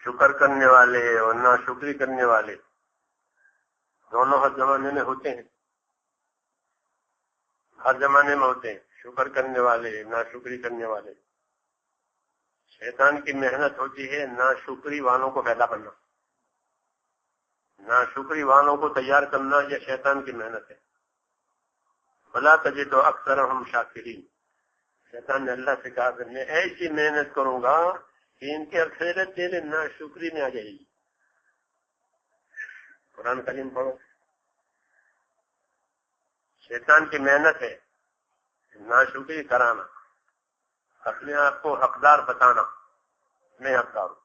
शुक्र करने वाले और नाशुक्री करने वाले दोनों हर जमाने में होते हैं, हर जमाने में होते हैं, शुक्र करने वाले नाशुक्री करने वाले। शैतान की मेहनत होती है नाशुक्री वालों को पैदा करना, नाशुक्री वालों को तैयार करना, यह शैतान की मेहनत है। भला तजिद तो अक्सर हम शाकिरीन, शैतान ने अल्लाह से कहा मैं ऐसी मेहनत करूंगा कि इनके अक्सरियत तेरे नाशुक्री में आ जाएगी। कुरान करीम पढ़ो। शैतान की मेहनत है नाशुक्री कराना, अपने आप को हकदार बताना, मैं हकदार हूं।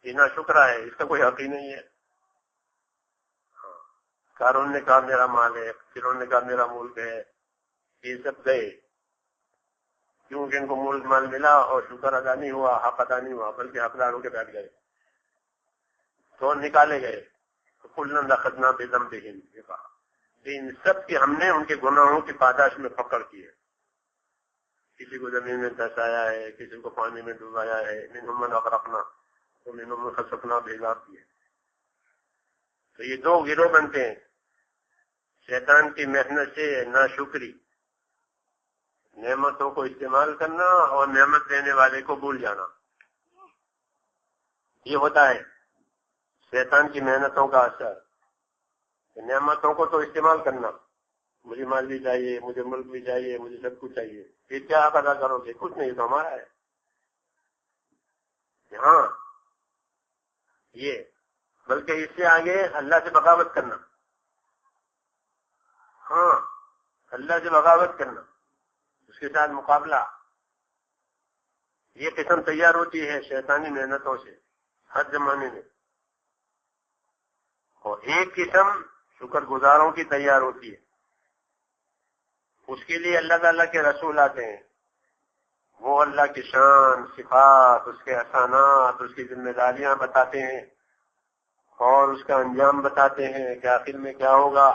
ये नाशुक्रा है, इसका कोई हक ही नहीं है। कारून ने कहा मेरा माल है, फिरौन ने कहा मेरा मुल्क है, ये सब गए क्योंकि इनको मुल्क माल मिला और शुक्र अदा नहीं हुआ, हक अदा नहीं हुआ, बल्कि हकदार होकर बैठ गए, तो निकाले गए। तो कुल्लन लखदना बेज़म्बिहिम, ये कहा इन सब की हमने उनके गुनाहों की पादाश में पकड़ की है। किसी को जमीन में धंसाया है, किसी को पानी में डुबाया है, मिनहुम मन अगरकना तो मिनहुम मन खसफना भेजा किए। तो ये दो गिरोह बनते हैं, शैतान की मेहनत से नाशुक्री, नेमतों को इस्तेमाल करना और नेमत देने वाले को भूल जाना, ये होता है शैतान की मेहनतों का असर। नेमतों को तो इस्तेमाल करना, मुझे माल भी चाहिए, मुझे मुल्क भी चाहिए, मुझे सब कुछ चाहिए, फिर क्या आप अदा करोगे? कुछ नहीं, तो हमारा है। हाँ, ये बल्कि इससे आगे अल्लाह से बगावत करना, हाँ अल्लाह से बगावत करना, उसके साथ मुकाबला, ये किस्म तैयार होती है शैतानी मेहनतों से हर जमाने में। और एक किस्म शुक्र गुजारों की तैयार होती है, उसके लिए अल्लाह ताला के रसूल आते हैं, वो अल्लाह की शान सिफात, उसके एहसानात, उसकी जिम्मेदारियां बताते हैं और उसका अंजाम बताते हैं कि आखिर में क्या होगा।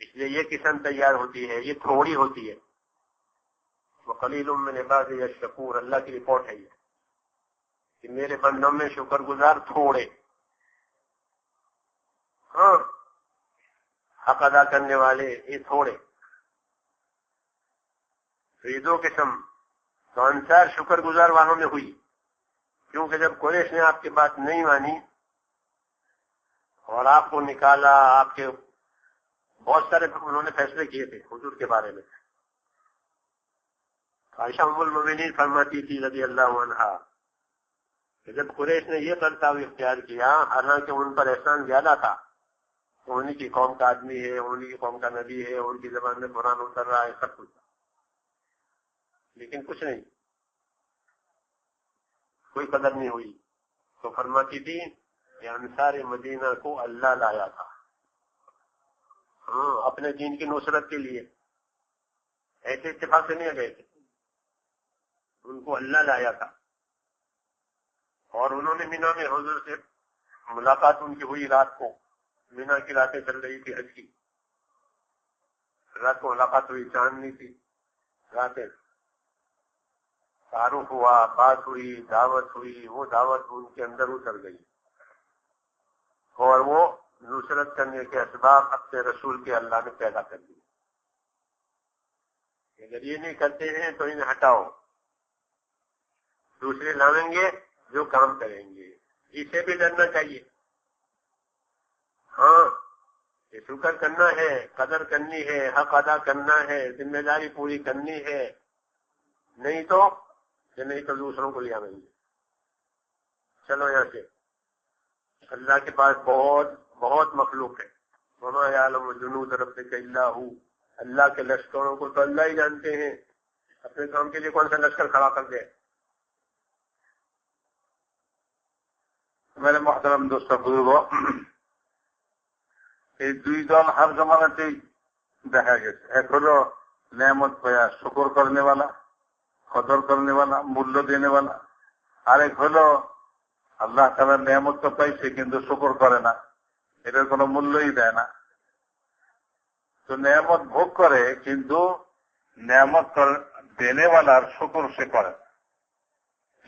इसलिए ये किस्म तैयार होती है, ये थोड़ी होती है। वो कलीलुम मिन इबादी अश-शकूर, अल्लाह की रिपोर्ट है ये कि मेरे बंदों में शुक्रगुजार थोड़े, हाँ हक अदा करने वाले ये थोड़े। तो ये दो किस्म तो अंसार शुक्रगुजार वालों में हुई, क्योंकि जब कुरैश ने आपकी बात नहीं मानी और आपको निकाला, आपके बहुत सारे उन्होंने फैसले किए थे हुजूर के बारे में। आयशा उम्मुल मोमिनीन फरमाती थी रज़ी अल्लाहु अन्हा, जब कुरैश ने ये करताव इख्तियार किया, हालांकि उन पर एहसान ज्यादा था, तो उन्हीं की कौम का आदमी है, उन्हीं की कौम का नबी है, उनकी जबान में कुरान उतर रहा है, सब कुछ, लेकिन कुछ नहीं, कोई कदर नहीं हुई। तो फरमाती थी कि अंसार मदीना को अल्लाह लाया था, हाँ अपने दीन की नुसरत के लिए, ऐसे इत्तेफाक से नहीं गए थे, उनको अल्लाह लाया था। और उन्होंने मीना में हुजूर से मुलाकात उनकी हुई रात को, मीना की रातें चल रही थी हज की, रात को मुलाकात हुई, चांदनी थी रातें, तारुफ हुआ, बात हुई, दावत हुई, वो दावत उनके अंदर उतर गई और वो नुसरत करने के असबाब अपने रसूल के अल्लाह ने पैदा कर दिए। अगर ये नहीं करते हैं तो इन्हें हटाओ, दूसरे लाएंगे जो काम करेंगे, इसे भी डरना चाहिए। हाँ ये शुक्र करना है, कदर करनी है, हक अदा करना है, जिम्मेदारी पूरी करनी है, नहीं तो दूसरों को ले आएंगे। चलो यहाँ से, अल्लाह के पास बहुत बहुत मखलूक है, वमा यालमु जुनूद रब्बिका इल्ला हू, अल्लाह के लश्करों को तो अल्लाह ही जानते हैं, अपने काम के लिए कौन सा लश्कर खड़ा कर दे। मेरे मोहतरम दोस्तों बुजुर्गों, এই দুই দল हर জমানাতেই দেখা গেছে। এক হলো নেয়ামত পায়া শুকর করনে वाला, কদর করনে वाला, মূল্য দেনে वाला, আরেক হলো আল্লাহ তাআলার নেয়ামত তো পাইছে কিন্তু শুকর করে না, এটার কোনো মূল্যই দেয় না। তো নেয়ামত ভোগ করে কিন্তু নেয়ামত দেনে वालाর শুকর সে করে না।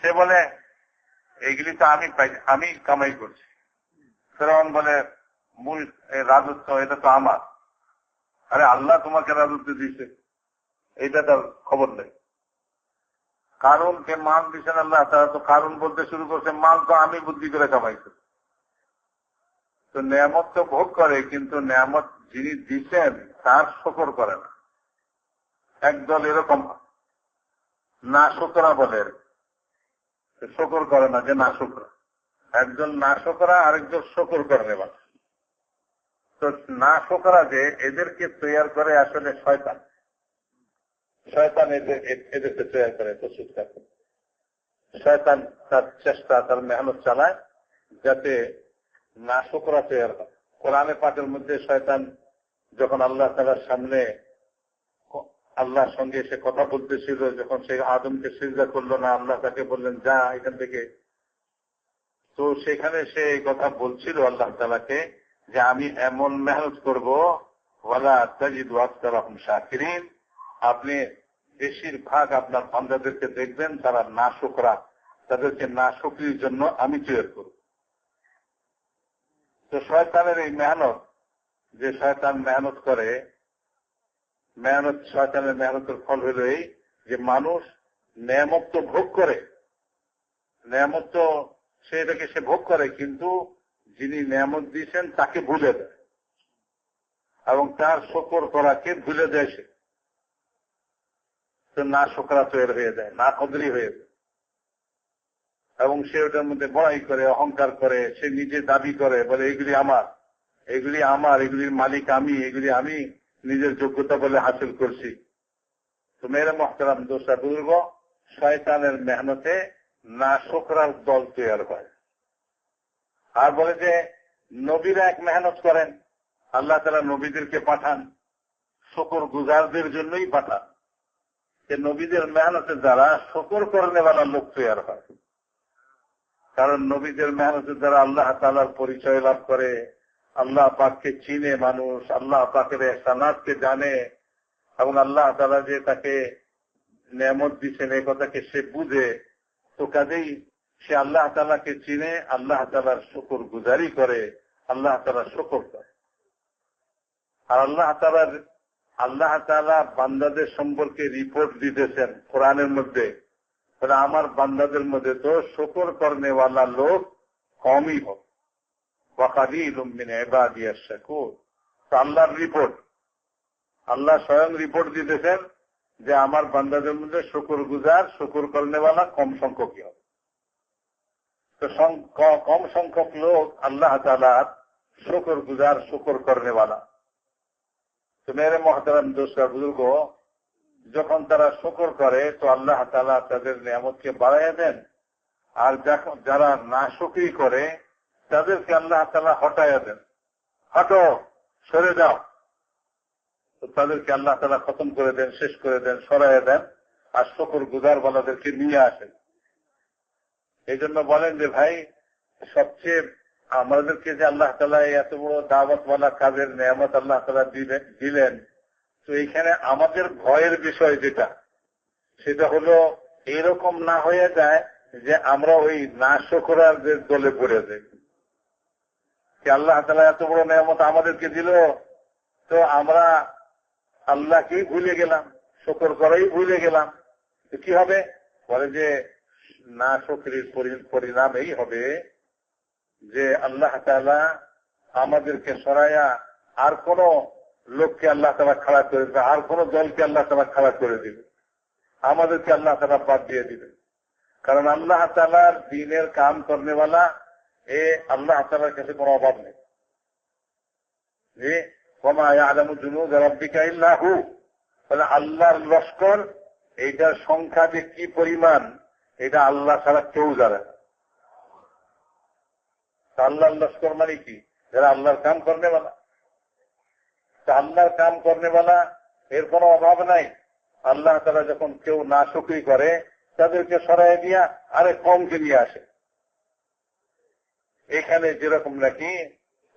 সে বলে এইগুলি তো আমি কামাই করছি। ফেরাউন বলে মূল রাজত্ব এটা তো আমার। আরে আল্লাহ তোমাকে রাজত্ব দিয়েছে, এইটা তার খবর নেই। কারুনকে মাল দিচ্ছেন আল্লাহ, তারা তো কারুন বলতে শুরু করছে মাল তো আমি বুদ্ধি করে কামাইছি। তো নেয়ামত তো ভোগ করে, কিন্তু নেয়ামত যিনি দিচ্ছেন তার শকর করে না। একদল এরকম না শোকরা বলে, শকর করে না, যে না শোকরা। একজন না শোকরা, আরেকজন শকর করে নেবার। তো না শোকরা যে এদেরকে তৈরি করে আসলে শয়তান। শয়তান এদেরকে তৈরি করে প্রস্তুত করে। শয়তান তার চেষ্টা, তার মেহনত চালায় যাতে না শোকরা তৈরি হয়। কোরআনে পাকের মধ্যে শয়তান যখন আল্লাহ তাআলার সামনে আল্লাহর সঙ্গে সে কথা বলতেছিল, যখন সে আদমকে সিজদা করলো না, আল্লাহ তাকে বললেন যা এখান থেকে। তো সেখানে সে এই কথা বলছিল আল্লাহ তাআলাকে যে আমি এমন মেহনত করবো, ওয়ালা তাজিদু আকতারাহুম শাকিরিন, আপনি বেশিরভাগ আপনার বান্দাদেরকে দেখবেন তারা না শুকরা, তাদেরকে না শুকরির জন্য আমি তৈরি করব। তো শয়তানের এই মেহনত, যে শয়তান মেহনত করে, শয়তানের মেহনতের ফল হলো এই যে মানুষ নেয়ামত তো ভোগ করে, নেয়ামত তো সেটাকে সে ভোগ করে, কিন্তু যিনি নেয়ামত দিয়েছেন তাকে ভুলে দেয় এবং তার শকর করাকে ভুলে দেয়। সে তো না শোকরা তৈরি হয়ে যায়, না কদরি হয়ে যায়, এবং সে ওটার মধ্যে বড়াই করে, অহংকার করে, সে নিজে দাবি করে, বলে এগুলি আমার, এগুলি আমার, এগুলির মালিক আমি, এগুলি আমি নিজের যোগ্যতা বলে হাসিল করছি। তো মেরে মোহতারাম দোষা বুজুর্গ, শয়তানের মেহনতে না শোকরার দল তৈরি হয়। আর বলে যে নবীরা এক মেহনত করেন, আল্লাহ তাআলা নবীদেরকে পাঠান শকর গুজারদের জন্যই পাঠান। যে নবীদের মেহনতের দ্বারা শকর করনেওয়ালা লোক তৈরি হয়। কারণ নবীদের মেহনতের দ্বারা আল্লাহ তাআলার পরিচয় লাভ করে, আল্লাহ পাককে চিনে মানুষ, আল্লাহ পাকের ইহসানাতকে জানে, এবং আল্লাহ তাআলা যে তাকে নেয়ামত দিচ্ছেন এই কথাকে সে বুঝে। তো কাজেই সে আল্লাহ তাআলাকে চিনে, আল্লাহ তাআলার শুকর গুজারি করে, আল্লাহ তাআলার শুকর করে। আর আল্লাহ তাআলা বান্দাদের সম্পর্কে রিপোর্ট দিতেছেন কোরআনের মধ্যে, তাহলে আমার বান্দাদের মধ্যে তো শুকর করনেওয়ালা লোক কমই হোক। ওয়াকালিলুম মিন ইবাদিয়াশ শাকুর। তো আল্লাহর রিপোর্ট, আল্লাহ স্বয়ং রিপোর্ট দিতেছেন যে আমার বান্দাদের মধ্যে শুকর গুজার, শুকর করনেওয়ালা কম সংখ্যকই হবে। তো কম সংখ্যক লোক আল্লাহ তাআলার শুকর গুজার, শুকর করনেওয়ালা। তো মেরে মোহতারাম দোস্ত বুজুর্গ, যখন তারা শুকর করে তো আল্লাহ তাআলা তাদের নিয়ামতকে বাড়াইয়া দেন, আর যারা নাশুকরি করে তাদেরকে আল্লাহ তাআলা হটাইয়া দেন, হটো, সরে যাও। তো তাদেরকে আল্লাহ তাআলা খতম করে দেন, শেষ করে দেন, সরাইয়া দেন, আর শুকর গুজার বালাদেরকে নিয়ে আসেন। এই জন্য বলেন যে ভাই, সবচেয়ে আমাদেরকে যে আল্লাহ তাআলা এত বড় দাওয়াতওয়ালা কাজের নিয়ামত আল্লাহ তাআলা দিলেন, তো এইখানে আমাদের ভয়ের বিষয় যেটা, সেটা হলো এরকম না হয়ে যায় যে আমরা ওই নাশকরাদের দলে পড়ে যাই। আল্লাহ তাআলা এত বড় নিয়ামত আমাদেরকে দিল, তো আমরা আল্লাহকেই ভুলে গেলাম, শুকর করাই ভুলে গেলাম। তো কি হবে? বলে যে নাশকরির পরিণাম এই হবে যে আল্লাহ তাআলা আমাদেরকে সরাইয়া আর কোন লোককে আল্লাহ তাআলা খাড়া করে দিবে, আর কোন দলকে আল্লাহ তাআলা খাড়া করে দিবে, আমাদেরকে আল্লাহ তাআলা বাদ দিয়ে দিবে। কারণ আল্লাহ তাআলার দ্বীনের কাম করনেওয়ালা এ আল্লাহ তাআলার কাছে কোনো অভাব নেই। যে ওমা ইয়ালামু জুনুদ রাব্বিকা ইল্লা হু, বলে আল্লাহর লস্কর এইটার সংখ্যা যে কি পরিমাণ এটা আল্লাহ ছাড়া কেউ জানে না। আল্লাহর লস্কর মানে কি? যারা আল্লাহর কাম করনেওয়ালা। আল্লাহর কাম করনেওয়ালা এর কোনো অভাব নাই। আল্লাহ তাআলা যখন কেউ নাশুকরি করে তাদেরকে সরাই দিয়া আরেক কমকে নিয়ে আসে। এখানে যেরকম নাকি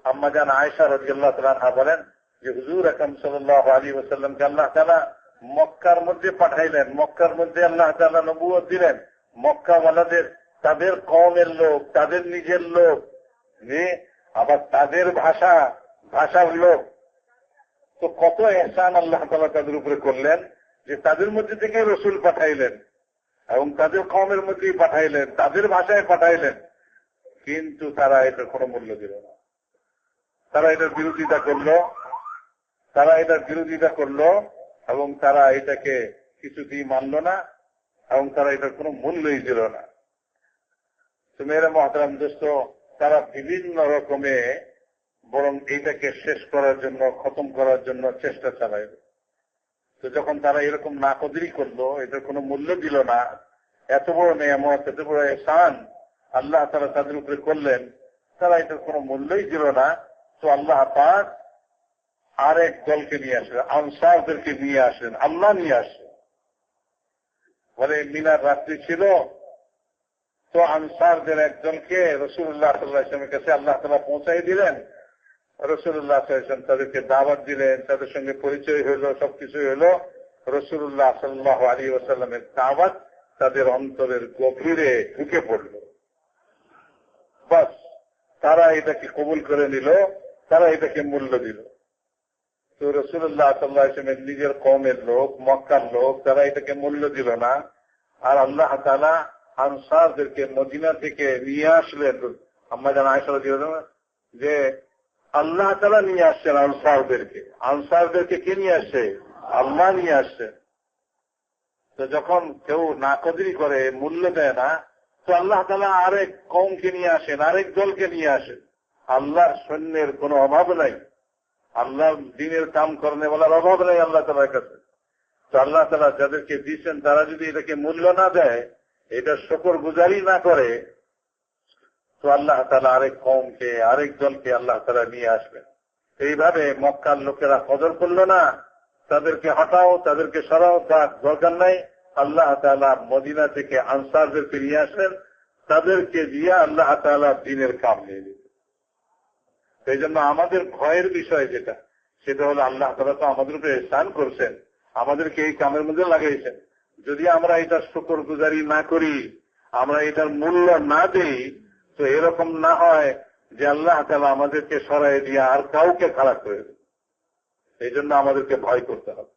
আম্মা জান আয়েশা রাদিয়াল্লাহু তাআলা আনহা বলেন যে হুজুর আকরাম সাল্লাল্লাহু আলাইহি ওয়াসাল্লামকে আল্লাহ তাআলা মক্কার মধ্যে পাঠাইলেন, মক্কার মধ্যে আল্লাহ তাআলা নবুয়ত দিলেন, মক্কাওয়ালাদের তাদের কওমের লোক, তাদের নিজের লোক, আবার তাদের ভাষার লোক। তো কত এহসান আল্লাহ তাআলা তাদের উপরে করলেন যে তাদের মধ্যে থেকে রসুল পাঠাইলেন এবং তাদের কওমের মধ্যেই পাঠাইলেন, তাদের ভাষায় পাঠাইলেন, কিন্তু তারা এটার কোনো মূল্য দিল না। তারা এটার বিরোধিতা করলো এবং তারা এটাকে কিছুতেই মানল না এবং তারা এটার কোনো মূল্যই দিল না। তো মেয়েরা মহতারাম দোস্ত, তারা বিভিন্ন রকমে বরং এইটাকে শেষ করার জন্য, খতম করার জন্য চেষ্টা চালাইল। তো যখন তারা এরকম নাকদরি করলো, এটার কোনো মূল্য দিল না, এত বড় নেয়ামত, এত বড় এহসান আল্লাহ তাআলা তাদের উপরে করলেন, তারা এটার কোনো মূল্যই দিল না। তো আল্লাহ পাক আরেক দলকে নিয়ে আসলেন, আনসারদেরকে নিয়ে আসলেন, আল্লাহ নিয়ে আসলেন। বলে মিনার রাত্রি ছিল, তো আনসারদের একজনকে রাসূলুল্লাহ সাল্লাল্লাহু আলাইহি ওয়াসাল্লামের কাছে আল্লাহ তাআলা পৌঁছাই দিলেন। রাসূলুল্লাহ সাল্লাল্লাহু আলাইহি ওয়াসাল্লাম তাদেরকে দাওয়াত দিলেন, তাদের সঙ্গে পরিচয় হইল, সবকিছু হইল। রাসূলুল্লাহ সাল্লাল্লাহু আলাইহি ওয়াসাল্লামের দাওয়াত তাদের অন্তরের গভীরে ঢুকে পড়ল। বাস, তারা এটাকে কবুল করে নিল, তারা এটাকে মূল্য দিল। তো রাসূলুল্লাহ সাল্লাল্লাহু আলাইহি ওয়াসাল্লামের নিজের কওমের লোক, মক্কার লোক, তারা এটাকে মূল্য দিল না। আর আল্লাহ তাআলা আনসারদেরকে মদিনা থেকে নিয়ে আসলেন। আম্মা জান আয়েশা রাদিয়াল্লাহু আনহা যে আল্লাহ তাআলা নিয়ে আসছেন আনসারদেরকে কে নিয়ে আসছে? আল্লাহ নিয়ে আসছেন। তো যখন কেউ নাকদরি করে, মূল্য দেয় না, তো আল্লাহ তাআলা আরেক কওমকে নিয়ে আসেন, আরেক দলকে নিয়ে আসেন। আল্লাহর সৈন্যের কোনো অভাব নাই, আল্লাহর দ্বীনের কাম করনেওয়ালার অভাব নাই আল্লাহ তাআলার কাছে। তো আল্লাহ তাআলা যাদেরকে দিয়েছেন তারা যদি এটাকে মূল্য না দেয়, এটা শুকরগুজারি না করে, তো আল্লাহ তাআলা আরেক কওমকে, আরেক দলকে আল্লাহ তাআলা নিয়ে আসবেন। এইভাবে মক্কার লোকেরা কদর করলো না, তাদেরকে হটাও, তাদেরকে সরাও, তার দরকার নাই। আল্লাহ তাআলা মদিনা থেকে আনসারদেরকে নিয়ে আসলেন, তাদেরকে দিয়ে আল্লাহ তাআলা দ্বীনের কাম নিয়ে দিলেন। সেই জন্য আমাদের ভয়ের বিষয় যেটা, সেটা হলো আল্লাহ তাআলা তো আমাদের উপরে ইহসান করছেন, আমাদেরকে এই কামের মধ্যে লাগাইছেন। যদি আমরা এটার শুকরগুজারি না করি, আমরা এটার মূল্য না দিই, তো এরকম না হয় যে আল্লাহ তাআলা আমাদেরকে সরাই দিয়ে আর কাউকে খারাপ করে দেন। এই জন্য আমাদেরকে ভয় করতে হবে।